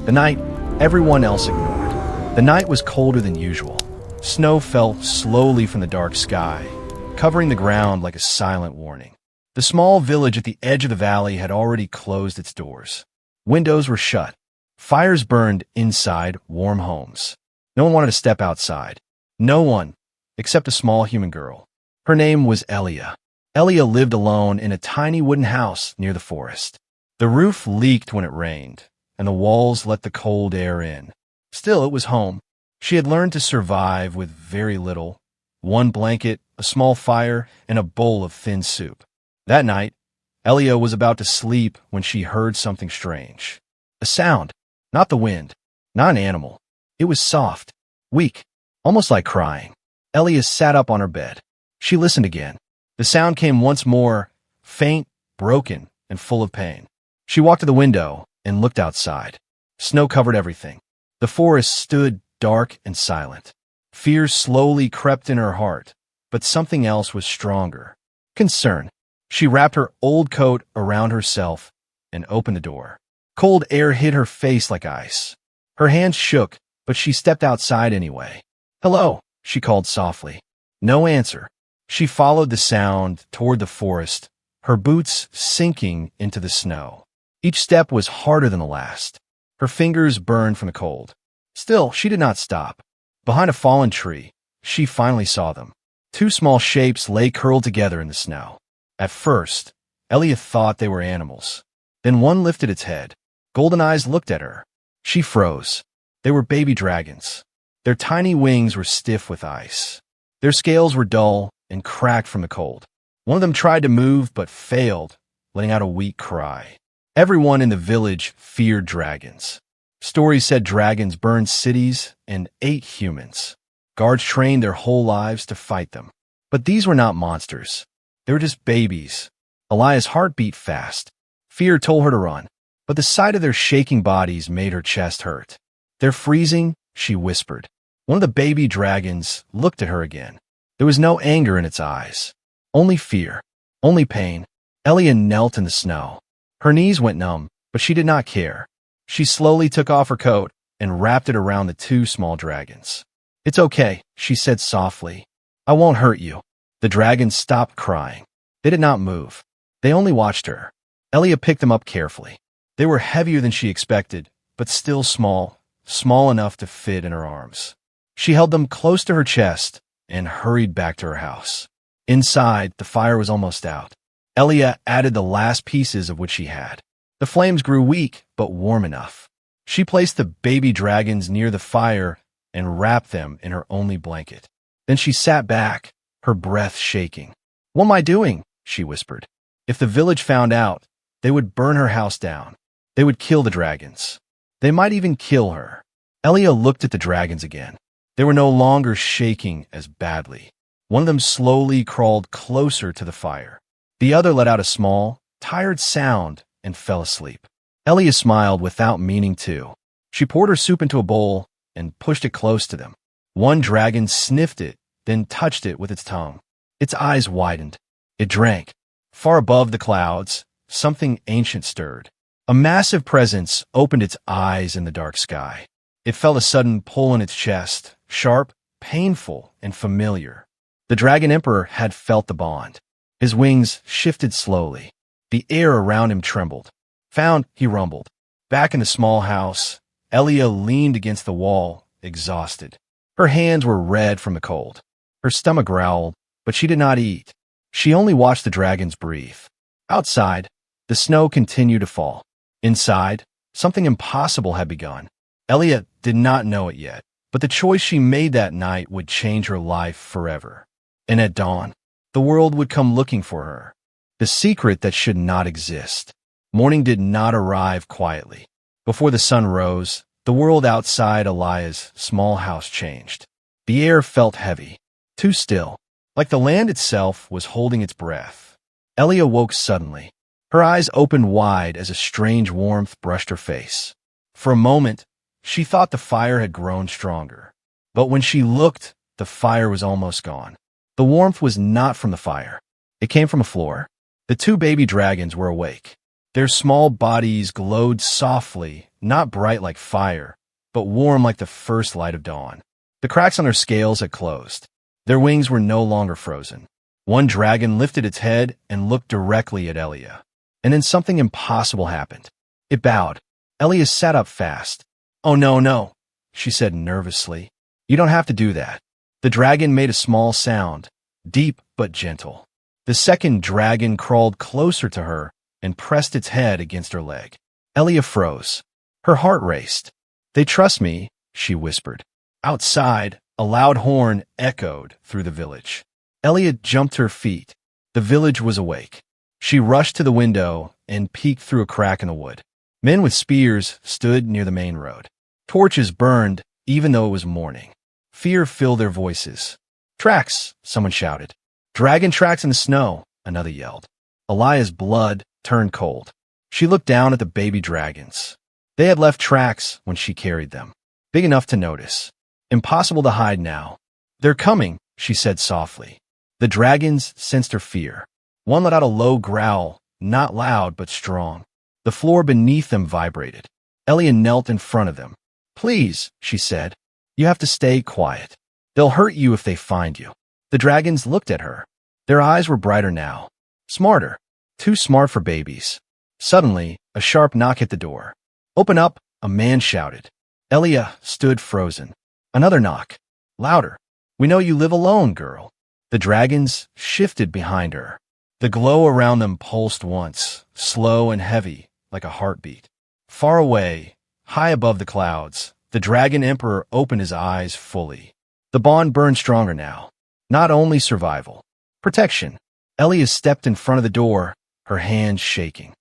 The night everyone else ignored. The night was colder than usual. Snow fell slowly from the dark sky, covering the ground like a silent warning. The small village at the edge of the valley had already closed its doors. Windows were shut. Fires burned inside warm homes. No one wanted to step outside. No one, except a small human girl. Her name was Elia. Elia lived alone in a tiny wooden house near the forest. The roof leaked when it rained, and the walls let the cold air in. Still, it was home. She had learned to survive with very little: one blanket, a small fire, and a bowl of thin soup. That night, Elia was about to sleep when she heard something strange. A sound, not the wind, not an animal. It was soft, weak, almost like crying. Elia sat up on her bed. She listened again. The sound came once more, faint, broken, and full of pain. She walked to the window and looked outside. Snow covered everything. The forest stood dark and silent. Fear slowly crept in her heart, but something else was stronger: concern. She wrapped her old coat around herself and opened the door. Cold air hit her face like ice. Her hands shook, but she stepped outside anyway. "Hello," she called softly. No answer. She followed the sound toward the forest, her boots sinking into the snow. Each step was harder than the last. Her fingers burned from the cold. Still, she did not stop. Behind a fallen tree, she finally saw them. Two small shapes lay curled together in the snow. At first, Elia thought they were animals. Then one lifted its head. Golden eyes looked at her. She froze. They were baby dragons. Their tiny wings were stiff with ice. Their scales were dull and cracked from the cold. One of them tried to move but failed, letting out a weak cry. Everyone in the village feared dragons. Stories said dragons burned cities and ate humans. Guards trained their whole lives to fight them. But these were not monsters. They were just babies. Elia's heart beat fast. Fear told her to run, but the sight of their shaking bodies made her chest hurt. "They're freezing," she whispered. One of the baby dragons looked at her again. There was no anger in its eyes. Only fear. Only pain. Elia knelt in the snow. Her knees went numb, but she did not care. She slowly took off her coat and wrapped it around the two small dragons. "It's okay," she said softly. "I won't hurt you." The dragons stopped crying. They did not move. They only watched her. Elia picked them up carefully. They were heavier than she expected, but still small enough to fit in her arms. She held them close to her chest and hurried back to her house. Inside, the fire was almost out. Elia added the last pieces of what she had. The flames grew weak, but warm enough. She placed the baby dragons near the fire and wrapped them in her only blanket. Then she sat back, her breath shaking. "What am I doing?" she whispered. If the village found out, they would burn her house down. They would kill the dragons. They might even kill her. Elia looked at the dragons again. They were no longer shaking as badly. One of them slowly crawled closer to the fire. The other let out a small, tired sound and fell asleep. Elia smiled without meaning to. She poured her soup into a bowl and pushed it close to them. One dragon sniffed it, then touched it with its tongue. Its eyes widened. It drank. Far above the clouds, something ancient stirred. A massive presence opened its eyes in the dark sky. It felt a sudden pull in its chest, sharp, painful, and familiar. The Dragon Emperor had felt the bond. His wings shifted slowly. The air around him trembled. "Found," he rumbled. Back in the small house, Elia leaned against the wall, exhausted. Her hands were red from the cold. Her stomach growled, but she did not eat. She only watched the dragons breathe. Outside, the snow continued to fall. Inside, something impossible had begun. Elia did not know it yet, but the choice she made that night would change her life forever. And at dawn, the world would come looking for her. The secret that should not exist. Morning did not arrive quietly. Before the sun rose, the world outside Elia's small house changed. The air felt heavy, too still, like the land itself was holding its breath. Elia woke suddenly. Her eyes opened wide as a strange warmth brushed her face. For a moment, she thought the fire had grown stronger. But when she looked, the fire was almost gone. The warmth was not from the fire. It came from a floor. The two baby dragons were awake. Their small bodies glowed softly not bright like fire, but warm like the first light of dawn. The cracks on their scales had closed. Their wings were no longer frozen. One dragon lifted its head and looked directly at Elia. And then something impossible happened. It bowed. Elia sat up fast. "Oh, no, no," she said nervously. "You don't have to do that." The dragon made a small sound, deep but gentle. The second dragon crawled closer to her and pressed its head against her leg. Elia froze. Her heart raced. "They trust me," she whispered. Outside, a loud horn echoed through the village. Elia jumped to her feet. The village was awake. She rushed to the window and peeked through a crack in the wood. Men with spears stood near the main road. Torches burned, even though it was morning. Fear filled their voices. "Tracks!" someone shouted. "Dragon tracks in the snow!" another yelled. Elia's blood turned cold. She looked down at the baby dragons. They had left tracks when she carried them, big enough to notice. Impossible to hide now. "They're coming," she said softly. The dragons sensed her fear. One let out a low growl, not loud but strong. The floor beneath them vibrated. Elia knelt in front of them. "Please," she said, "you have to stay quiet. They'll hurt you if they find you." The dragons looked at her. Their eyes were brighter now. Smarter. Too smart for babies. Suddenly, a sharp knock hit the door. "Open up," a man shouted. Elia stood frozen. Another knock. Louder. "We know you live alone, girl." The dragons shifted behind her. The glow around them pulsed once, slow and heavy, like a heartbeat. Far away, high above the clouds, the dragon emperor opened his eyes fully. The bond burned stronger now. Not only survival. Protection. Elia stepped in front of the door, her hands shaking.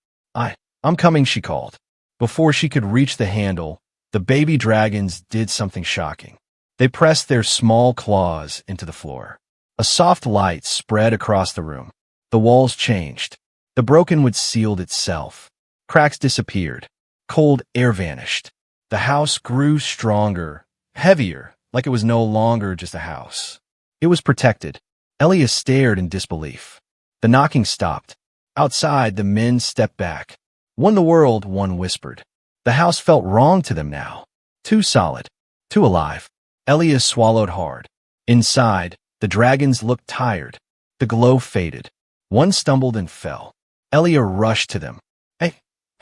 I'm coming," she called. Before she could reach the handle, the baby dragons did something shocking. They pressed their small claws into the floor. A soft light spread across the room. The walls changed. The broken wood sealed itself. Cracks disappeared. Cold air vanished. The house grew stronger, heavier, like it was no longer just a house. It was protected. Elia stared in disbelief. The knocking stopped. Outside, the men stepped back. "Won the world," one whispered. The house felt wrong to them now. Too solid. Too alive. Elia swallowed hard. Inside, the dragons looked tired. The glow faded. One stumbled and fell. Elia rushed to them.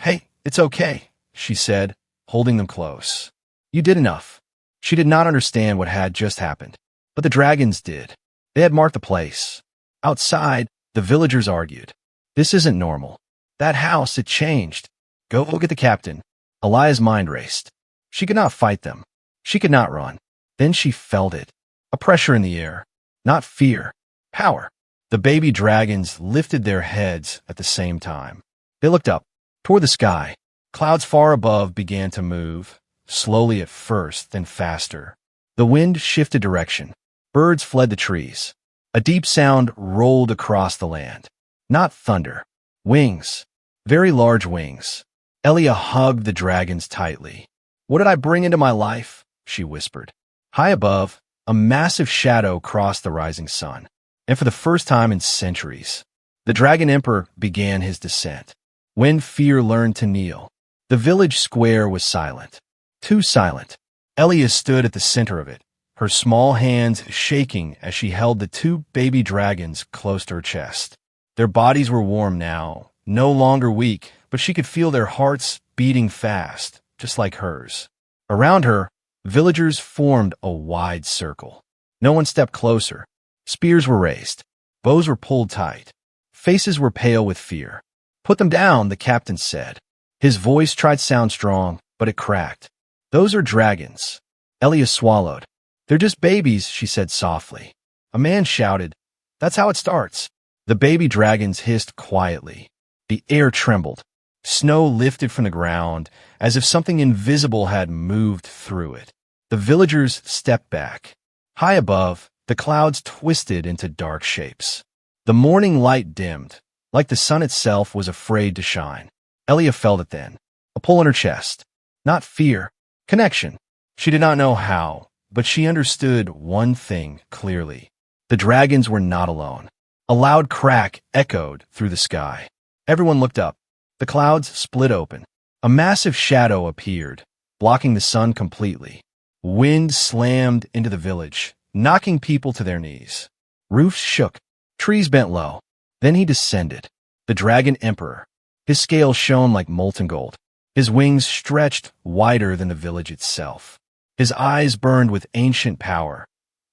Hey, it's okay," she said, holding them close. "You did enough." She did not understand what had just happened, but the dragons did. They had marked the place. Outside, the villagers argued. "This isn't normal. That house, it changed. Go get the captain." Elia's mind raced. She could not fight them. She could not run. Then she felt it. A pressure in the air. Not fear. Power. The baby dragons lifted their heads at the same time. They looked up, toward the sky. Clouds far above began to move, slowly at first, then faster. The wind shifted direction. Birds fled the trees. A deep sound rolled across the land. Not thunder. Wings. Very large wings. Elia hugged the dragons tightly. "What did I bring into my life?" she whispered. High above, a massive shadow crossed the rising sun. And for the first time in centuries, the dragon emperor began his descent. When fear learned to kneel, the village square was silent. Too silent. Elia stood at the center of it, her small hands shaking as she held the two baby dragons close to her chest. Their bodies were warm now, no longer weak, but she could feel their hearts beating fast, just like hers. Around her, villagers formed a wide circle. No one stepped closer. Spears were raised. Bows were pulled tight. Faces were pale with fear. "Put them down," the captain said. His voice tried to sound strong, but it cracked. "Those are dragons." Elia swallowed. "They're just babies," she said softly. A man shouted, "That's how it starts." The baby dragons hissed quietly. The air trembled. Snow lifted from the ground, as if something invisible had moved through it. The villagers stepped back. High above, the clouds twisted into dark shapes. The morning light dimmed, like the sun itself was afraid to shine. Elia felt it then. A pull in her chest. Not fear. Connection. She did not know how, but she understood one thing clearly. The dragons were not alone. A loud crack echoed through the sky. Everyone looked up. The clouds split open. A massive shadow appeared, blocking the sun completely. Wind slammed into the village, knocking people to their knees. Roofs shook, trees bent low. Then he descended, the Dragon Emperor. His scales shone like molten gold. His wings stretched wider than the village itself. His eyes burned with ancient power,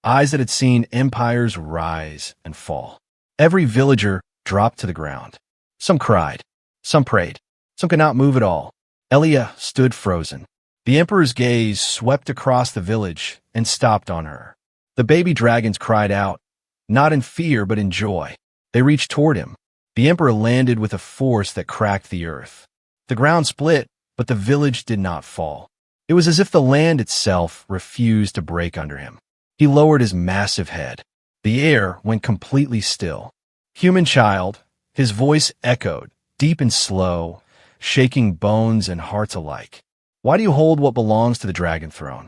eyes that had seen empires rise and fall. Every villager dropped to the ground. Some cried, some prayed, some could not move at all. Elia stood frozen. The Emperor's gaze swept across the village and stopped on her. The baby dragons cried out, not in fear but in joy. They reached toward him. The Emperor landed with a force that cracked the earth. The ground split, but the village did not fall. It was as if the land itself refused to break under him. He lowered his massive head. The air went completely still. Human child, his voice echoed, deep and slow, shaking bones and hearts alike. Why do you hold what belongs to the dragon throne?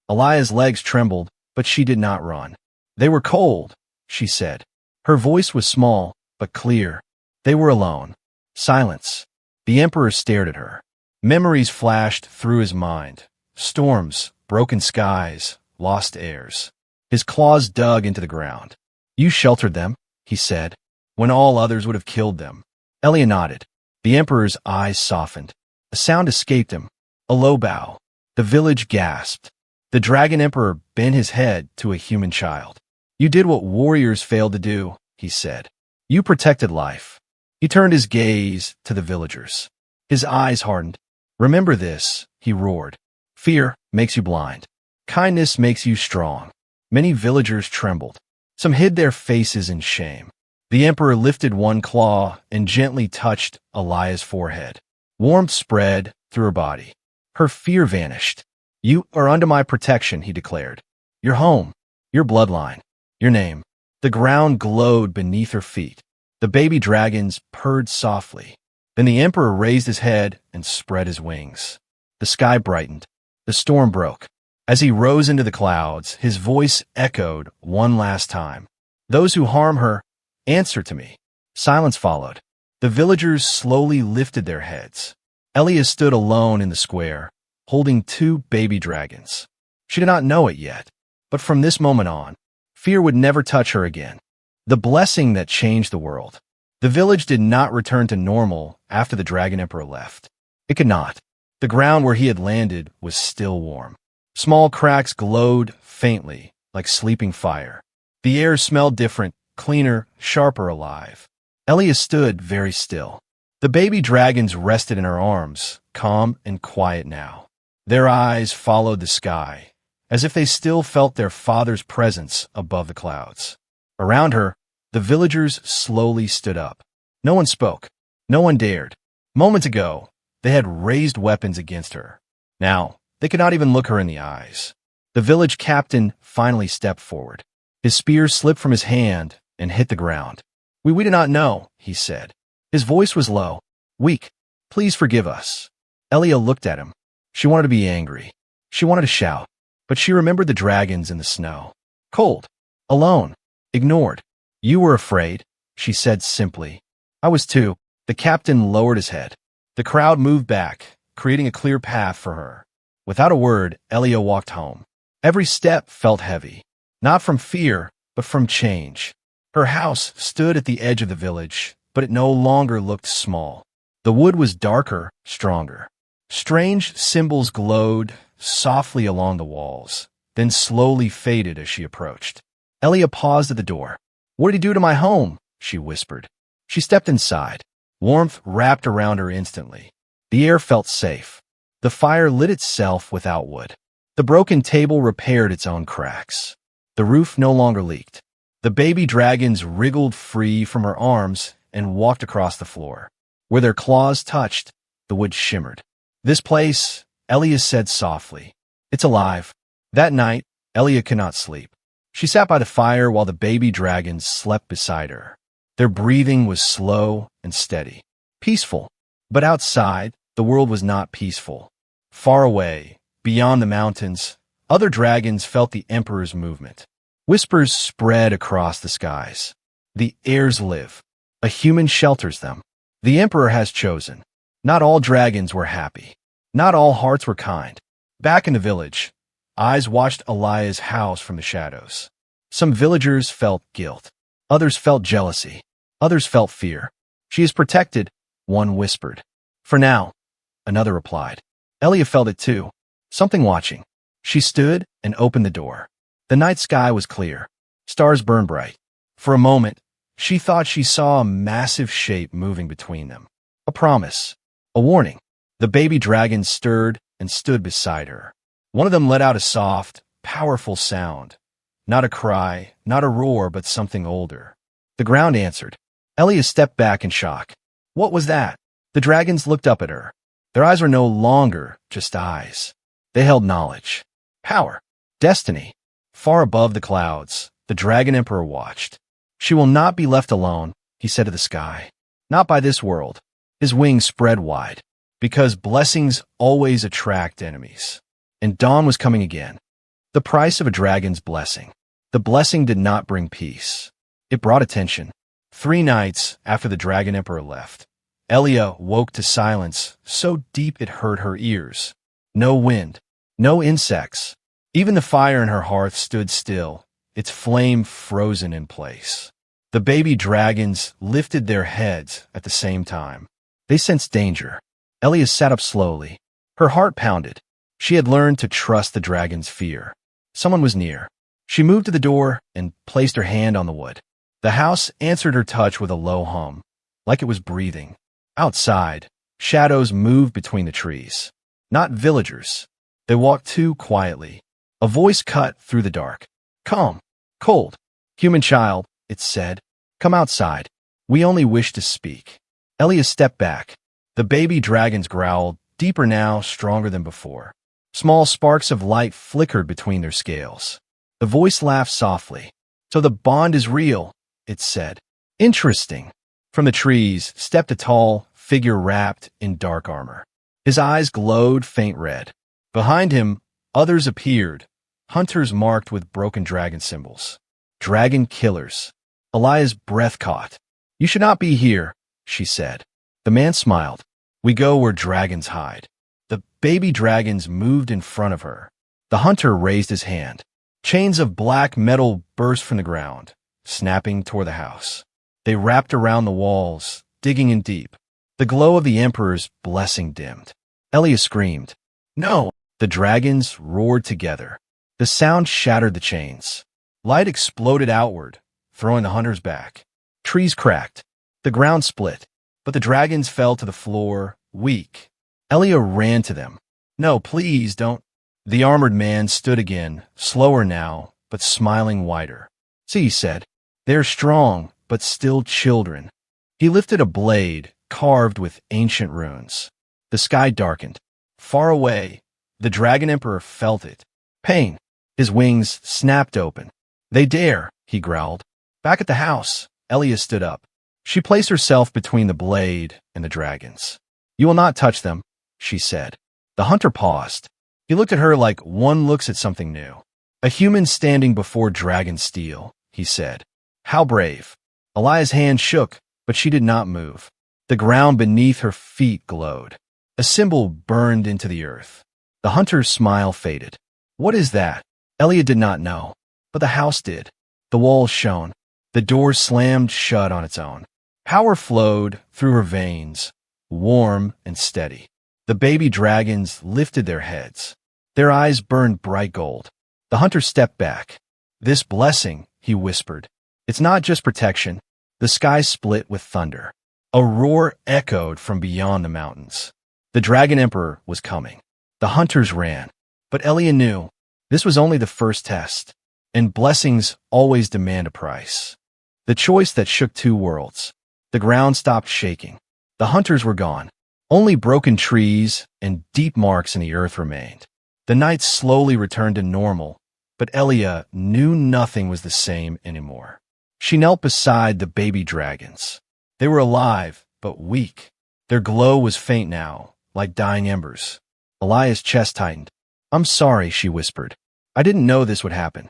Elia's legs trembled, but she did not run. They were cold, she said. Her voice was small, but clear. They were alone. Silence. The Emperor stared at her. Memories flashed through his mind. Storms, broken skies, lost heirs. His claws dug into the ground. You sheltered them, he said, when all others would have killed them. Elia nodded. The Emperor's eyes softened. A sound escaped him. A low bow. The village gasped. The Dragon Emperor bent his head to a human child. You did what warriors failed to do, he said. You protected life. He turned his gaze to the villagers. His eyes hardened. Remember this, he roared. Fear makes you blind. Kindness makes you strong. Many villagers trembled. Some hid their faces in shame. The Emperor lifted one claw and gently touched Elia's forehead. Warmth spread through her body. Her fear vanished. You are under my protection, he declared. Your home, your bloodline, your name. The ground glowed beneath her feet. The baby dragons purred softly. Then the Emperor raised his head and spread his wings. The sky brightened. The storm broke. As he rose into the clouds, his voice echoed one last time. Those who harm her, answer to me. Silence followed. The villagers slowly lifted their heads. Elia stood alone in the square, holding two baby dragons. She did not know it yet, but from this moment on, fear would never touch her again. The blessing that changed the world. The village did not return to normal after the Dragon Emperor left. It could not. The ground where he had landed was still warm. Small cracks glowed faintly, like sleeping fire. The air smelled different, cleaner, sharper alive. Elia stood very still. The baby dragons rested in her arms, calm and quiet now. Their eyes followed the sky, as if they still felt their father's presence above the clouds. Around her, the villagers slowly stood up. No one spoke. No one dared. Moments ago, they had raised weapons against her. Now, they could not even look her in the eyes. The village captain finally stepped forward. His spear slipped from his hand and hit the ground. We do not know, he said. His voice was low, weak. Please forgive us. Elia looked at him. She wanted to be angry. She wanted to shout, but she remembered the dragons in the snow. Cold, alone, ignored. You were afraid, she said simply. I was too. The captain lowered his head. The crowd moved back, creating a clear path for her. Without a word, Elia walked home. Every step felt heavy, not from fear, but from change. Her house stood at the edge of the village, but it no longer looked small. The wood was darker, stronger. Strange symbols glowed softly along the walls, then slowly faded as she approached. Elia paused at the door. What did he do to my home? She whispered. She stepped inside. Warmth wrapped around her instantly. The air felt safe. The fire lit itself without wood. The broken table repaired its own cracks. The roof no longer leaked. The baby dragons wriggled free from her arms and walked across the floor. Where their claws touched, the wood shimmered. This place, Elia said softly. It's alive. That night, Elia could not sleep. She sat by the fire while the baby dragons slept beside her. Their breathing was slow and steady. Peaceful. But outside, the world was not peaceful. Far away, beyond the mountains, other dragons felt the Emperor's movement. Whispers spread across the skies. The heirs live. A human shelters them. The Emperor has chosen. Not all dragons were happy. Not all hearts were kind. Back in the village, eyes watched Elia's house from the shadows. Some villagers felt guilt. Others felt jealousy. Others felt fear. She is protected, one whispered. For now, another replied. Elia felt it too. Something watching. She stood and opened the door. The night sky was clear. Stars burned bright. For a moment, she thought she saw a massive shape moving between them. A promise. A warning. The baby dragons stirred and stood beside her. One of them let out a soft, powerful sound. Not a cry, not a roar, but something older. The ground answered. Elia stepped back in shock. What was that? The dragons looked up at her. Their eyes were no longer just eyes. They held knowledge, power, destiny. Far above the clouds, the Dragon Emperor watched. She will not be left alone, he said to the sky. Not by this world. His wings spread wide, because blessings always attract enemies. And dawn was coming again. The price of a dragon's blessing. The blessing did not bring peace. It brought attention. 3 nights after the Dragon Emperor left, Elia woke to silence so deep it hurt her ears. No wind, no insects. Even the fire in her hearth stood still, its flame frozen in place. The baby dragons lifted their heads at the same time. They sensed danger. Elia sat up slowly. Her heart pounded. She had learned to trust the dragon's fear. Someone was near. She moved to the door and placed her hand on the wood. The house answered her touch with a low hum, like it was breathing. Outside, shadows moved between the trees. Not villagers. They walked too quietly. A voice cut through the dark. Calm, cold. Human child, it said. Come outside. We only wish to speak. Elia stepped back. The baby dragons growled, deeper now, stronger than before. Small sparks of light flickered between their scales. The voice laughed softly. So the bond is real, it said. Interesting. From the trees stepped a tall figure wrapped in dark armor. His eyes glowed faint red. Behind him, others appeared, hunters marked with broken dragon symbols. Dragon killers. Elia's breath caught. You should not be here, she said. The man smiled. We go where dragons hide. The baby dragons moved in front of her. The hunter raised his hand. Chains of black metal burst from the ground, snapping toward the house. They wrapped around the walls, digging in deep. The glow of the Emperor's blessing dimmed. Elia screamed. No! The dragons roared together. The sound shattered the chains. Light exploded outward, throwing the hunters back. Trees cracked. The ground split, but the dragons fell to the floor, weak. Elia ran to them. No, please don't. The armored man stood again, slower now, but smiling wider. See, he said, they're strong, but still children. He lifted a blade carved with ancient runes. The sky darkened. Far away, the Dragon Emperor felt it. Pain. His wings snapped open. They dare, he growled. Back at the house, Elia stood up. She placed herself between the blade and the dragons. You will not touch them, she said. The hunter paused. He looked at her like one looks at something new. A human standing before dragon steel, he said. How brave. Elia's hand shook, but she did not move. The ground beneath her feet glowed. A symbol burned into the earth. The hunter's smile faded. What is that? Elia did not know, but the house did. The walls shone. The door slammed shut on its own. Power flowed through her veins, warm and steady. The baby dragons lifted their heads. Their eyes burned bright gold. The hunter stepped back. This blessing, he whispered. It's not just protection. The sky split with thunder. A roar echoed from beyond the mountains. The Dragon Emperor was coming. The hunters ran. But Elia knew this was only the first test, and blessings always demand a price. The choice that shook 2 worlds. The ground stopped shaking. The hunters were gone. Only broken trees and deep marks in the earth remained. The night slowly returned to normal, but Elia knew nothing was the same anymore. She knelt beside the baby dragons. They were alive, but weak. Their glow was faint now, like dying embers. Elia's chest tightened. I'm sorry, she whispered. I didn't know this would happen.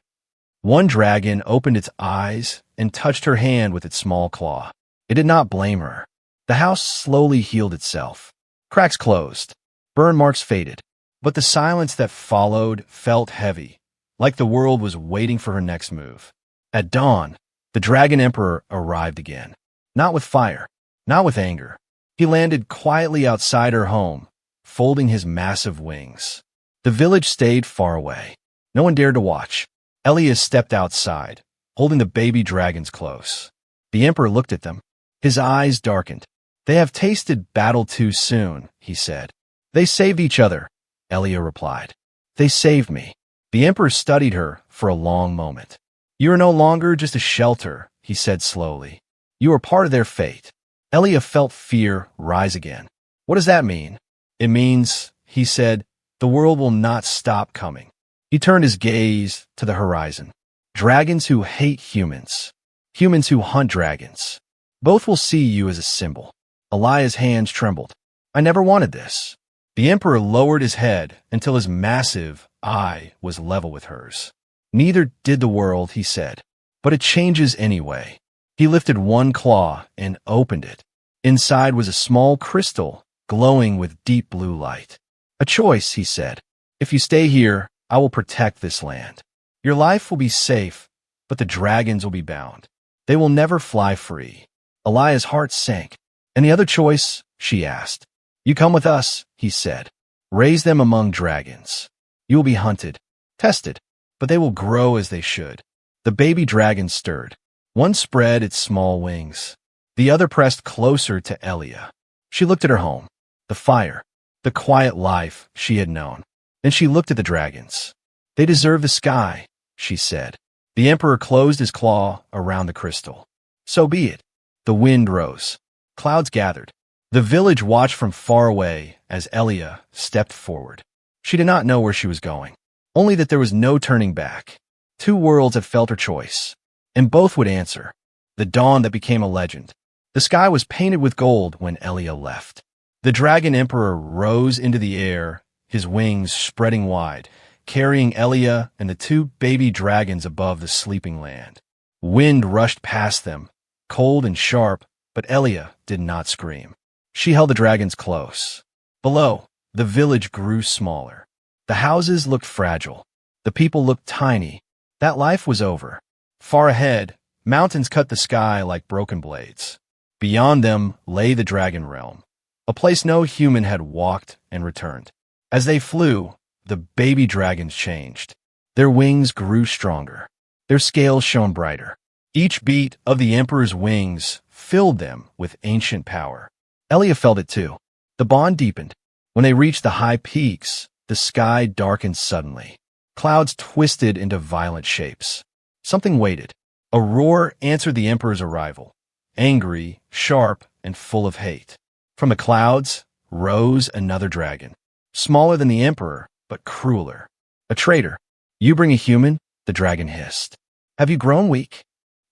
One dragon opened its eyes and touched her hand with its small claw. It did not blame her. The house slowly healed itself. Cracks closed. Burn marks faded. But the silence that followed felt heavy, like the world was waiting for her next move. At dawn, the Dragon Emperor arrived again. Not with fire, not with anger. He landed quietly outside her home, folding his massive wings. The village stayed far away. No one dared to watch. Elias stepped outside, holding the baby dragons close. The Emperor looked at them. His eyes darkened. "They have tasted battle too soon," he said. "They saved each other," Elia replied. "They saved me." The Emperor studied her for a long moment. "You are no longer just a shelter," he said slowly. "You are part of their fate." Elia felt fear rise again. "What does that mean?" "It means," he said, "the world will not stop coming." He turned his gaze to the horizon. Dragons who hate humans. Humans who hunt dragons. Both will see you as a symbol. Elia's hands trembled. "I never wanted this." The Emperor lowered his head until his massive eye was level with hers. "Neither did the world," he said. "But it changes anyway." He lifted one claw and opened it. Inside was a small crystal glowing with deep blue light. "A choice," he said. "If you stay here, I will protect this land. Your life will be safe, but the dragons will be bound. They will never fly free." Elia's heart sank. "And the other choice?" she asked. "You come with us," he said. "Raise them among dragons. You will be hunted, tested, but they will grow as they should." The baby dragon stirred. One spread its small wings. The other pressed closer to Elia. She looked at her home, the fire, the quiet life she had known. Then she looked at the dragons. "They deserve the sky," she said. The Emperor closed his claw around the crystal. "So be it." The wind rose. Clouds gathered. The village watched from far away as Elia stepped forward. She did not know where she was going, only that there was no turning back. Two worlds had felt her choice, and both would answer. The dawn that became a legend. The sky was painted with gold when Elia left. The Dragon Emperor rose into the air, his wings spreading wide, carrying Elia and the two baby dragons above the sleeping land. Wind rushed past them, cold and sharp, but Elia did not scream. She held the dragons close. Below, the village grew smaller. The houses looked fragile. The people looked tiny. That life was over. Far ahead, mountains cut the sky like broken blades. Beyond them lay the dragon realm, a place no human had walked and returned. As they flew, the baby dragons changed. Their wings grew stronger. Their scales shone brighter. Each beat of the Emperor's wings filled them with ancient power. Elia felt it too. The bond deepened. When they reached the high peaks, the sky darkened suddenly. Clouds twisted into violent shapes. Something waited. A roar answered the Emperor's arrival, angry, sharp, and full of hate. From the clouds rose another dragon, smaller than the Emperor, but crueler. "A traitor. You bring a human?" the dragon hissed. "Have you grown weak?"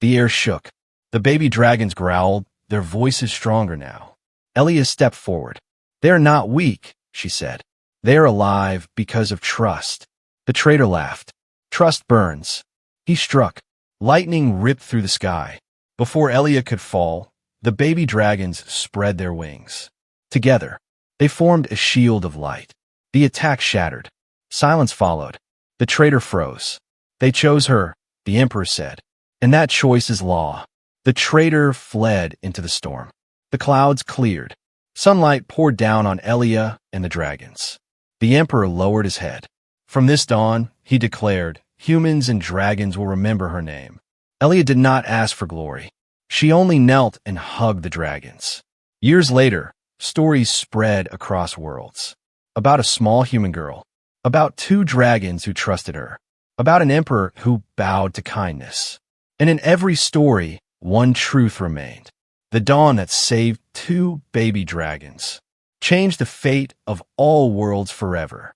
The air shook. The baby dragons growled, their voices stronger now. Elia stepped forward. "They are not weak," she said. "They are alive because of trust." The traitor laughed. "Trust burns." He struck. Lightning ripped through the sky. Before Elia could fall, the baby dragons spread their wings. Together, they formed a shield of light. The attack shattered. Silence followed. The traitor froze. "They chose her," the Emperor said. "And that choice is law." The traitor fled into the storm. The clouds cleared. Sunlight poured down on Elia and the dragons. The Emperor lowered his head. From this dawn, he declared, humans and dragons will remember her name. Elia did not ask for glory. She only knelt and hugged the dragons. Years later, stories spread across worlds. About a small human girl. About two dragons who trusted her. About an emperor who bowed to kindness. And in every story, one truth remained. The dawn that saved two baby dragons changed the fate of all worlds forever.